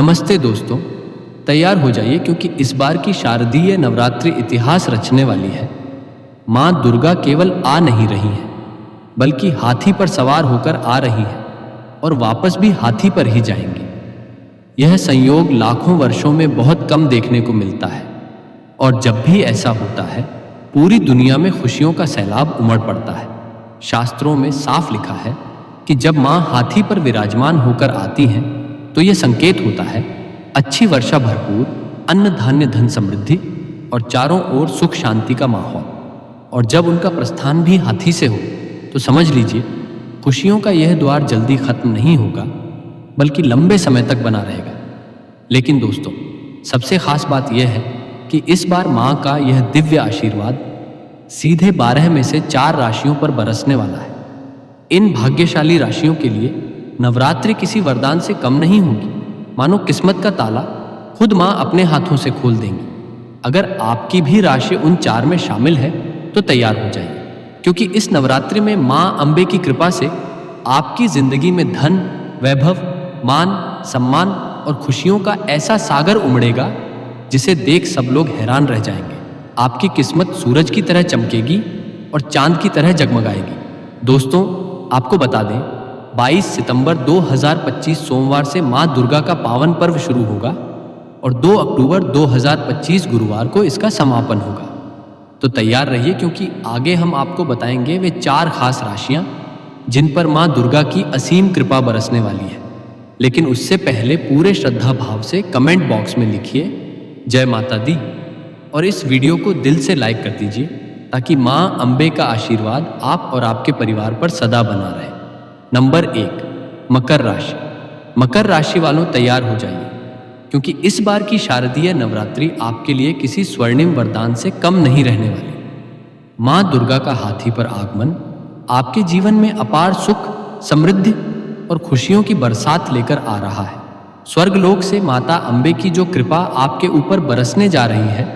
नमस्ते दोस्तों, तैयार हो जाइए क्योंकि इस बार की शारदीय नवरात्रि इतिहास रचने वाली है। माँ दुर्गा केवल आ नहीं रही हैं, बल्कि हाथी पर सवार होकर आ रही हैं और वापस भी हाथी पर ही जाएंगी। यह संयोग लाखों वर्षों में बहुत कम देखने को मिलता है और जब भी ऐसा होता है, पूरी दुनिया में खुशियों का सैलाब उमड़ पड़ता है। शास्त्रों में साफ लिखा है कि जब माँ हाथी पर विराजमान होकर आती हैं, तो यह संकेत होता है अच्छी वर्षा, भरपूर अन्न धान्य, धन समृद्धि और चारों ओर सुख शांति का माहौल। और जब उनका प्रस्थान भी हाथी से हो तो समझ लीजिए खुशियों का यह द्वार जल्दी खत्म नहीं होगा, बल्कि लंबे समय तक बना रहेगा। लेकिन दोस्तों, सबसे खास बात यह है कि इस बार माँ का यह दिव्य आशीर्वाद सीधे 12 में से 4 राशियों पर बरसने वाला है। इन भाग्यशाली राशियों के लिए नवरात्रि किसी वरदान से कम नहीं होगी। मानो किस्मत का ताला खुद माँ अपने हाथों से खोल देंगी। अगर आपकी भी राशि उन 4 में शामिल है तो तैयार हो जाइए, क्योंकि इस नवरात्रि में माँ अंबे की कृपा से आपकी जिंदगी में धन, वैभव, मान, सम्मान और खुशियों का ऐसा सागर उमड़ेगा जिसे देख सब लोग हैरान रह जाएंगे। आपकी किस्मत सूरज की तरह चमकेगी और चांद की तरह जगमगाएगी। दोस्तों, आपको बता दें, 22 सितंबर 2025 सोमवार से माँ दुर्गा का पावन पर्व शुरू होगा और 2 अक्टूबर 2025 गुरुवार को इसका समापन होगा। तो तैयार रहिए, क्योंकि आगे हम आपको बताएंगे वे 4 खास राशियां जिन पर माँ दुर्गा की असीम कृपा बरसने वाली है। लेकिन उससे पहले पूरे श्रद्धा भाव से कमेंट बॉक्स में लिखिए जय माता दी और इस वीडियो को दिल से लाइक कर दीजिए, ताकि माँ अंबे का आशीर्वाद आप और आपके परिवार पर सदा बना रहे। नंबर 1, मकर राशि। मकर राशि वालों, तैयार हो जाइए, क्योंकि इस बार की शारदीय नवरात्रि आपके लिए किसी स्वर्णिम वरदान से कम नहीं रहने वाली। माँ दुर्गा का हाथी पर आगमन आपके जीवन में अपार सुख, समृद्धि और खुशियों की बरसात लेकर आ रहा है। स्वर्गलोक से माता अंबे की जो कृपा आपके ऊपर बरसने जा रही है,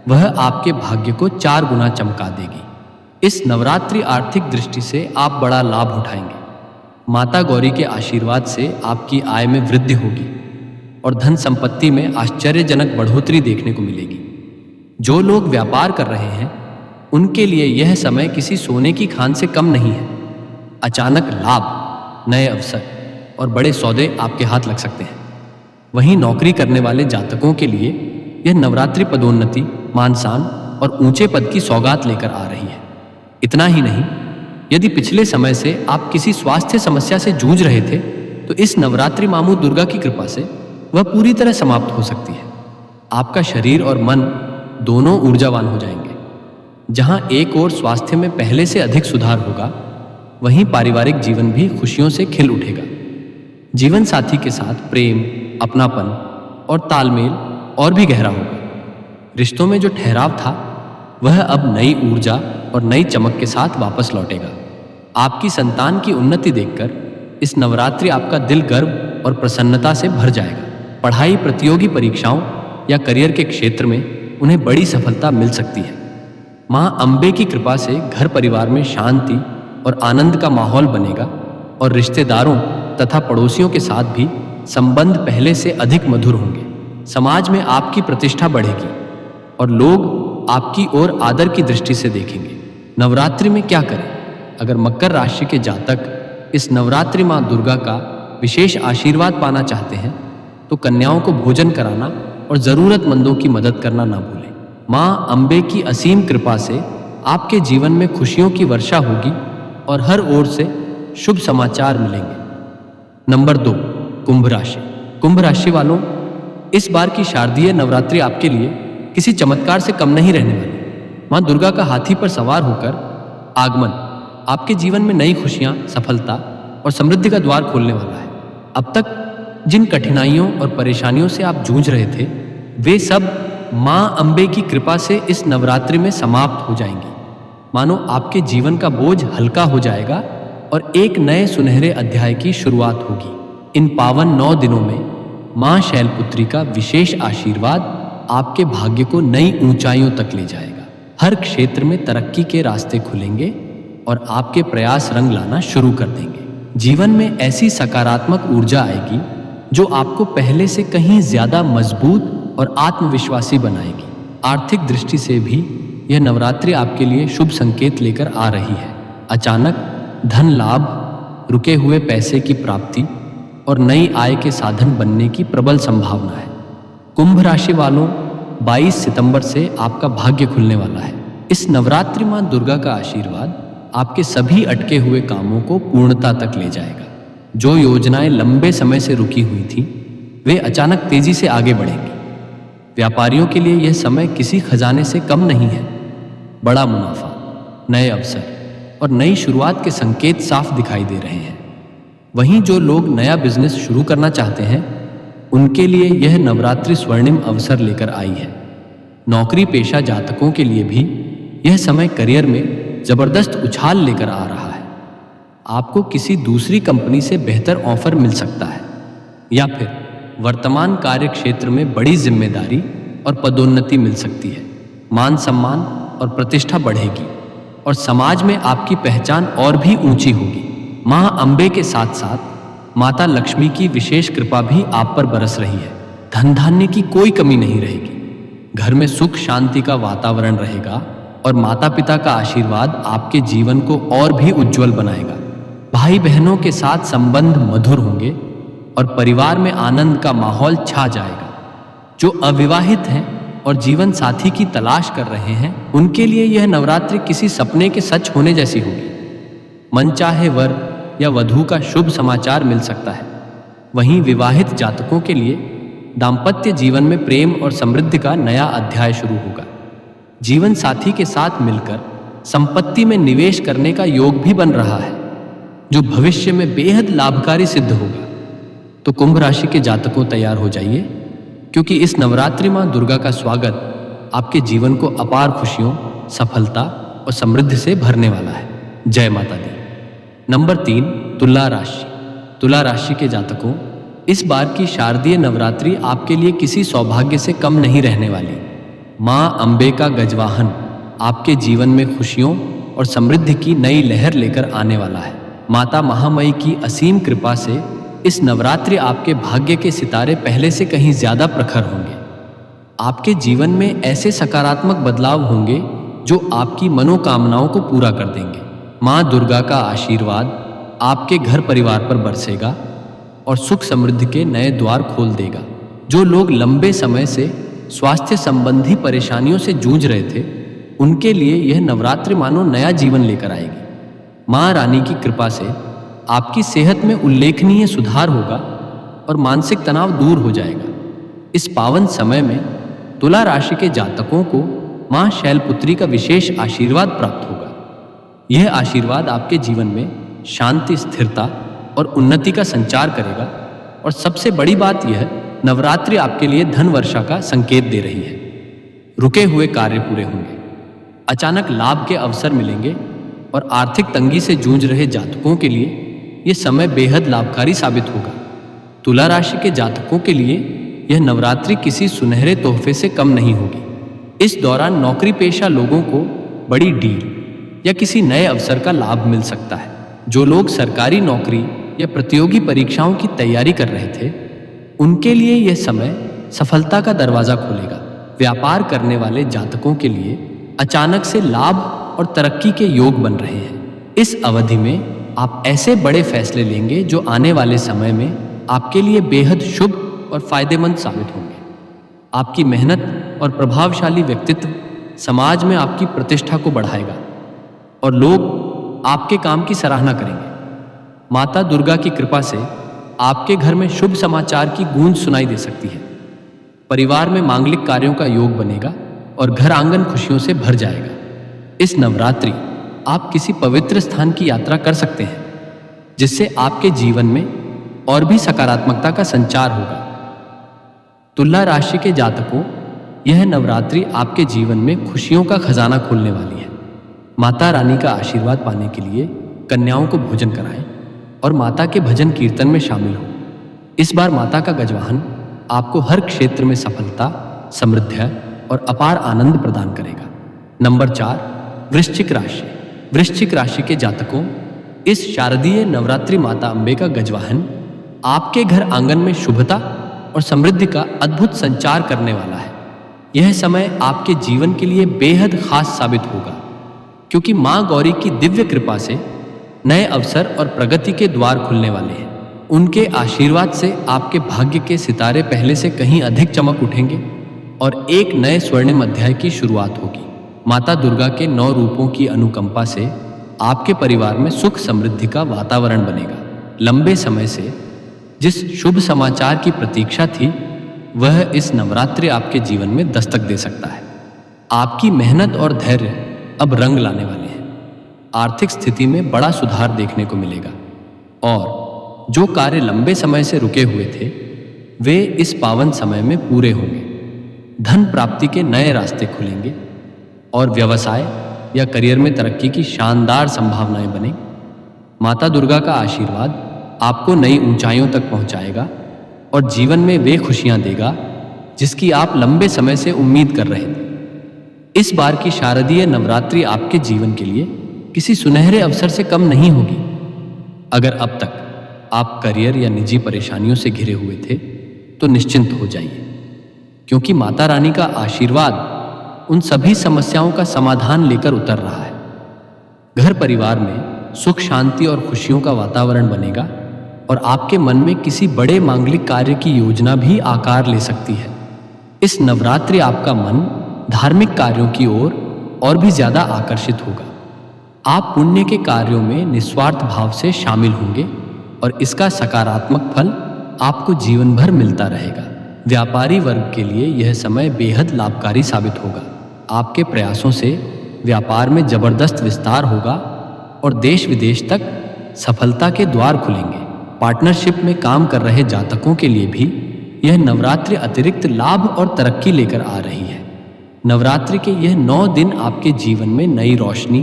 वह आपके भाग्य को 4 गुना चमका देगी। इस नवरात्रि आर्थिक दृष्टि से आप बड़ा लाभ उठाएंगे। माता गौरी के आशीर्वाद से आपकी आय में वृद्धि होगी और धन संपत्ति में आश्चर्यजनक बढ़ोतरी देखने को मिलेगी। जो लोग व्यापार कर रहे हैं, उनके लिए यह समय किसी सोने की खान से कम नहीं है। अचानक लाभ, नए अवसर और बड़े सौदे आपके हाथ लग सकते हैं। वहीं नौकरी करने वाले जातकों के लिए यह नवरात्रि पदोन्नति, मान-सम्मान और ऊंचे पद की सौगात लेकर आ रही है। इतना ही नहीं, यदि पिछले समय से आप किसी स्वास्थ्य समस्या से जूझ रहे थे, तो इस नवरात्रि मामू दुर्गा की कृपा से वह पूरी तरह समाप्त हो सकती है। आपका शरीर और मन दोनों ऊर्जावान हो जाएंगे। जहां एक ओर स्वास्थ्य में पहले से अधिक सुधार होगा, वहीं पारिवारिक जीवन भी खुशियों से खिल उठेगा। जीवन साथी के साथ प्रेम, अपनापन और तालमेल और भी गहरा होगा। रिश्तों में जो ठहराव था, वह अब नई ऊर्जा और नई चमक के साथ वापस लौटेगा। आपकी संतान की उन्नति देखकर इस नवरात्रि आपका दिल गर्व और प्रसन्नता से भर जाएगा। पढ़ाई, प्रतियोगी परीक्षाओं या करियर के क्षेत्र में उन्हें बड़ी सफलता मिल सकती है। माँ अंबे की कृपा से घर परिवार में शांति और आनंद का माहौल बनेगा और रिश्तेदारों तथा पड़ोसियों के साथ भी संबंध पहले से अधिक मधुर होंगे। समाज में आपकी प्रतिष्ठा बढ़ेगी और लोग आपकी ओर आदर की दृष्टि से देखेंगे। नवरात्रि में क्या करें? अगर मकर राशि के जातक इस नवरात्रि माँ दुर्गा का विशेष आशीर्वाद पाना चाहते हैं, तो कन्याओं को भोजन कराना और जरूरतमंदों की मदद करना ना भूलें। माँ अंबे की असीम कृपा से आपके जीवन में खुशियों की वर्षा होगी और हर ओर से शुभ समाचार मिलेंगे। नंबर 2, कुंभ राशि। कुंभ राशि वालों, इस बार की शारदीय नवरात्रि आपके लिए किसी चमत्कार से कम नहीं रहने वाली। माँ दुर्गा का हाथी पर सवार होकर आगमन आपके जीवन में नई खुशियां, सफलता और समृद्धि का द्वार खोलने वाला है। अब तक जिन कठिनाइयों और परेशानियों से आप जूझ रहे थे, वे सब माँ अंबे की कृपा से इस नवरात्रि में समाप्त हो जाएंगी। मानो आपके जीवन का बोझ हल्का हो जाएगा और एक नए सुनहरे अध्याय की शुरुआत होगी। इन पावन 9 दिनों में माँ शैलपुत्री का विशेष आशीर्वाद आपके भाग्य को नई ऊंचाइयों तक ले जाएगा। हर क्षेत्र में तरक्की के रास्ते खुलेंगे और आपके प्रयास रंग लाना शुरू कर देंगे। जीवन में ऐसी सकारात्मक ऊर्जा आएगी जो आपको पहले से कहीं ज्यादा मजबूत और आत्मविश्वासी बनाएगी। आर्थिक दृष्टि से भी यह नवरात्रि आपके लिए शुभ संकेत लेकर आ रही है। अचानक धन लाभ, रुके हुए पैसे की प्राप्ति और नई आय के साधन बनने की प्रबल संभावना है। कुंभ राशि वालों, 22 सितंबर से आपका भाग्य खुलने वाला है। इस नवरात्रि मां दुर्गा का आशीर्वाद आपके सभी अटके हुए कामों को पूर्णता तक ले जाएगा। जो योजनाएं लंबे समय से रुकी हुई थी, वे अचानक तेजी से आगे बढ़ेंगी। व्यापारियों के लिए यह समय किसी खजाने से कम नहीं है। बड़ा मुनाफा, नए अवसर और नई शुरुआत के संकेत साफ दिखाई दे रहे हैं। वहीं जो लोग नया बिजनेस शुरू करना चाहते हैं, उनके लिए यह नवरात्रि स्वर्णिम अवसर लेकर आई है। नौकरी पेशा जातकों के लिए भी यह समय करियर में जबरदस्त उछाल लेकर आ रहा है। आपको किसी दूसरी कंपनी से बेहतर ऑफर मिल सकता है या फिर वर्तमान कार्य क्षेत्र में बड़ी जिम्मेदारी और पदोन्नति मिल सकती है। मान सम्मान और प्रतिष्ठा बढ़ेगी और समाज में आपकी पहचान और भी ऊंची होगी। मां अंबे के साथ साथ माता लक्ष्मी की विशेष कृपा भी आप पर बरस रही है। धन धान्य की कोई कमी नहीं रहेगी। घर में सुख शांति का वातावरण रहेगा और माता पिता का आशीर्वाद आपके जीवन को और भी उज्जवल बनाएगा। भाई बहनों के साथ संबंध मधुर होंगे और परिवार में आनंद का माहौल छा जाएगा। जो अविवाहित हैं और जीवन साथी की तलाश कर रहे हैं, उनके लिए यह नवरात्रि किसी सपने के सच होने जैसी होगी। मनचाहे वर या वधू का शुभ समाचार मिल सकता है। वहीं विवाहित जातकों के लिए दाम्पत्य जीवन में प्रेम और समृद्धि का नया अध्याय शुरू होगा। जीवन साथी के साथ मिलकर संपत्ति में निवेश करने का योग भी बन रहा है, जो भविष्य में बेहद लाभकारी सिद्ध होगा। तो कुंभ राशि के जातकों तैयार हो जाइए, क्योंकि इस नवरात्रि मां दुर्गा का स्वागत आपके जीवन को अपार खुशियों, सफलता और समृद्धि से भरने वाला है। जय माता दी। नंबर 3, तुला राशि। तुला राशि के जातकों, इस बार की शारदीय नवरात्रि आपके लिए किसी सौभाग्य से कम नहीं रहने वाली। मां अंबे का गजवाहन आपके जीवन में खुशियों और समृद्धि की नई लहर लेकर आने वाला है। माता महामाई की असीम कृपा से इस नवरात्रि आपके भाग्य के सितारे पहले से कहीं ज्यादा प्रखर होंगे। आपके जीवन में ऐसे सकारात्मक बदलाव होंगे जो आपकी मनोकामनाओं को पूरा कर देंगे। मां दुर्गा का आशीर्वाद आपके घर परिवार पर बरसेगा और सुख समृद्धि के नए द्वार खोल देगा। जो लोग लंबे समय से स्वास्थ्य संबंधी परेशानियों से जूझ रहे थे, उनके लिए यह नवरात्रि मानो नया जीवन लेकर आएगी। मां रानी की कृपा से आपकी सेहत में उल्लेखनीय सुधार होगा और मानसिक तनाव दूर हो जाएगा। इस पावन समय में तुला राशि के जातकों को मां शैलपुत्री का विशेष आशीर्वाद प्राप्त होगा। यह आशीर्वाद आपके जीवन में शांति, स्थिरता और उन्नति का संचार करेगा। और सबसे बड़ी बात यह, नवरात्रि आपके लिए धन वर्षा का संकेत दे रही है। रुके हुए कार्य पूरे होंगे, अचानक लाभ के अवसर मिलेंगे और आर्थिक तंगी से जूझ रहे जातकों के लिए यह समय बेहद लाभकारी साबित होगा। तुला राशि के जातकों के लिए यह नवरात्रि किसी सुनहरे तोहफे से कम नहीं होगी। इस दौरान नौकरी पेशा लोगों को बड़ी डील या किसी नए अवसर का लाभ मिल सकता है। जो लोग सरकारी नौकरी या प्रतियोगी परीक्षाओं की तैयारी कर रहे थे, उनके लिए यह समय सफलता का दरवाजा खोलेगा। व्यापार करने वाले जातकों के लिए अचानक से लाभ और तरक्की के योग बन रहे हैं। इस अवधि में आप ऐसे बड़े फैसले लेंगे जो आने वाले समय में आपके लिए बेहद शुभ और फायदेमंद साबित होंगे। आपकी मेहनत और प्रभावशाली व्यक्तित्व समाज में आपकी प्रतिष्ठा को बढ़ाएगा और लोग आपके काम की सराहना करेंगे। माता दुर्गा की कृपा से आपके घर में शुभ समाचार की गूंज सुनाई दे सकती है। परिवार में मांगलिक कार्यों का योग बनेगा और घर आंगन खुशियों से भर जाएगा। इस नवरात्रि आप किसी पवित्र स्थान की यात्रा कर सकते हैं, जिससे आपके जीवन में और भी सकारात्मकता का संचार होगा। तुला राशि के जातकों, यह नवरात्रि आपके जीवन में खुशियों का खजाना खोलने वाली है। माता रानी का आशीर्वाद पाने के लिए कन्याओं को भोजन कराएं और माता के भजन कीर्तन में शामिल हो। इस बार माता का गजवाहन आपको हर क्षेत्र में सफलता, समृद्धि और अपार आनंद प्रदान करेगा। नंबर 4, वृश्चिक राशि। वृश्चिक राशि के जातकों, इस शारदीय नवरात्रि माता अंबे का गजवाहन आपके घर आंगन में शुभता और समृद्धि का अद्भुत संचार करने वाला है। यह समय आपके जीवन के लिए बेहद खास साबित होगा, क्योंकि माँ गौरी की दिव्य कृपा से नए अवसर और प्रगति के द्वार खुलने वाले हैं। उनके आशीर्वाद से आपके भाग्य के सितारे पहले से कहीं अधिक चमक उठेंगे और एक नए स्वर्णिम अध्याय की शुरुआत होगी। माता दुर्गा के 9 रूपों की अनुकंपा से आपके परिवार में सुख समृद्धि का वातावरण बनेगा। लंबे समय से जिस शुभ समाचार की प्रतीक्षा थी, वह इस नवरात्रि आपके जीवन में दस्तक दे सकता है। आपकी मेहनत और धैर्य अब रंग लाने वाले हैं। आर्थिक स्थिति में बड़ा सुधार देखने को मिलेगा और जो कार्य लंबे समय से रुके हुए थे, वे इस पावन समय में पूरे होंगे। धन प्राप्ति के नए रास्ते खुलेंगे और व्यवसाय या करियर में तरक्की की शानदार संभावनाएं बने। माता दुर्गा का आशीर्वाद आपको नई ऊंचाइयों तक पहुंचाएगा और जीवन में वे खुशियां देगा जिसकी आप लंबे समय से उम्मीद कर रहे थे। इस बार की शारदीय नवरात्रि आपके जीवन के लिए किसी सुनहरे अवसर से कम नहीं होगी। अगर अब तक आप करियर या निजी परेशानियों से घिरे हुए थे, तो निश्चिंत हो जाइए, क्योंकि माता रानी का आशीर्वाद उन सभी समस्याओं का समाधान लेकर उतर रहा है। घर परिवार में सुख शांति और खुशियों का वातावरण बनेगा और आपके मन में किसी बड़े मांगलिक कार्य की योजना भी आकार ले सकती है। इस नवरात्रि आपका मन धार्मिक कार्यों की ओर और भी ज्यादा आकर्षित होगा। आप पुण्य के कार्यों में निस्वार्थ भाव से शामिल होंगे और इसका सकारात्मक फल आपको जीवन भर मिलता रहेगा। व्यापारी वर्ग के लिए यह समय बेहद लाभकारी साबित होगा। आपके प्रयासों से व्यापार में जबरदस्त विस्तार होगा और देश विदेश तक सफलता के द्वार खुलेंगे। पार्टनरशिप में काम कर रहे जातकों के लिए भी यह नवरात्रि अतिरिक्त लाभ और तरक्की लेकर आ रही है। नवरात्रि के यह 9 दिन आपके जीवन में नई रोशनी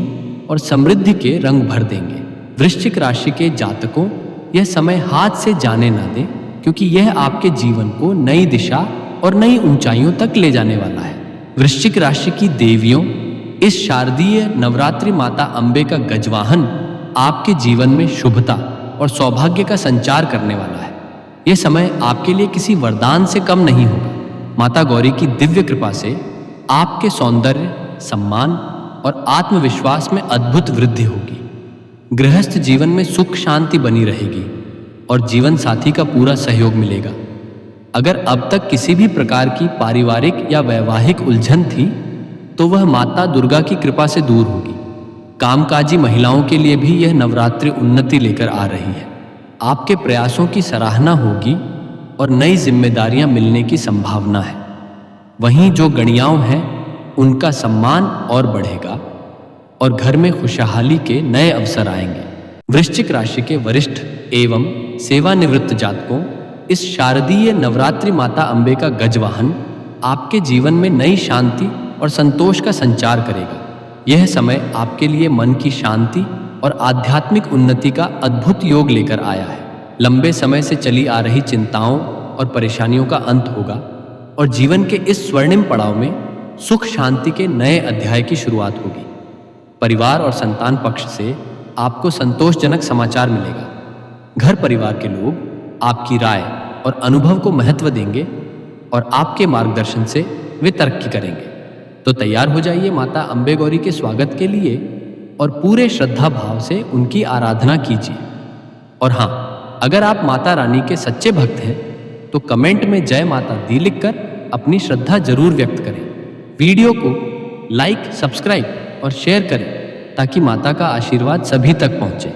और समृद्धि के रंग भर देंगे। वृश्चिक राशि के जातकों, यह समय हाथ से जाने ना दें, क्योंकि यह आपके जीवन को नई दिशा और नई ऊंचाइयों तक ले जाने वाला है। वृश्चिक राशि की देवियों, इस शारदीय नवरात्रि माता अंबे का गजवाहन आपके जीवन में शुभता और सौभाग्य का संचार करने वाला है। यह समय आपके लिए किसी वरदान से कम नहीं होगा। माता गौरी की दिव्य कृपा से आपके सौंदर्य, सम्मान और आत्मविश्वास में अद्भुत वृद्धि होगी। गृहस्थ जीवन में सुख शांति बनी रहेगी और जीवन साथी का पूरा सहयोग मिलेगा। अगर अब तक किसी भी प्रकार की पारिवारिक या वैवाहिक उलझन थी, तो वह माता दुर्गा की कृपा से दूर होगी। कामकाजी महिलाओं के लिए भी यह नवरात्रि उन्नति लेकर आ रही है। आपके प्रयासों की सराहना होगी और नई जिम्मेदारियां मिलने की संभावना है। वहीं जो गणियाओं हैं, उनका सम्मान और बढ़ेगा और घर में खुशहाली के नए अवसर आएंगे। वृश्चिक राशि के वरिष्ठ एवं सेवानिवृत्त जातकों, इस शारदीय नवरात्रि माता अंबे का गजवाहन आपके जीवन में नई शांति और संतोष का संचार करेगा। यह समय आपके लिए मन की शांति और आध्यात्मिक उन्नति का अद्भुत योग लेकर आया है। लंबे समय से चली आ रही चिंताओं और परेशानियों का अंत होगा और जीवन के इस स्वर्णिम पड़ाव में सुख शांति के नए अध्याय की शुरुआत होगी। परिवार और संतान पक्ष से आपको संतोषजनक समाचार मिलेगा। घर परिवार के लोग आपकी राय और अनुभव को महत्व देंगे और आपके मार्गदर्शन से वे तरक्की करेंगे। तो तैयार हो जाइए माता अंबे गौरी के स्वागत के लिए और पूरे श्रद्धा भाव से उनकी आराधना कीजिए। और हाँ, अगर आप माता रानी के सच्चे भक्त हैं, तो कमेंट में जय माता दी लिखकर अपनी श्रद्धा जरूर व्यक्त करें। वीडियो को लाइक, सब्सक्राइब और शेयर करें ताकि माता का आशीर्वाद सभी तक पहुंचे।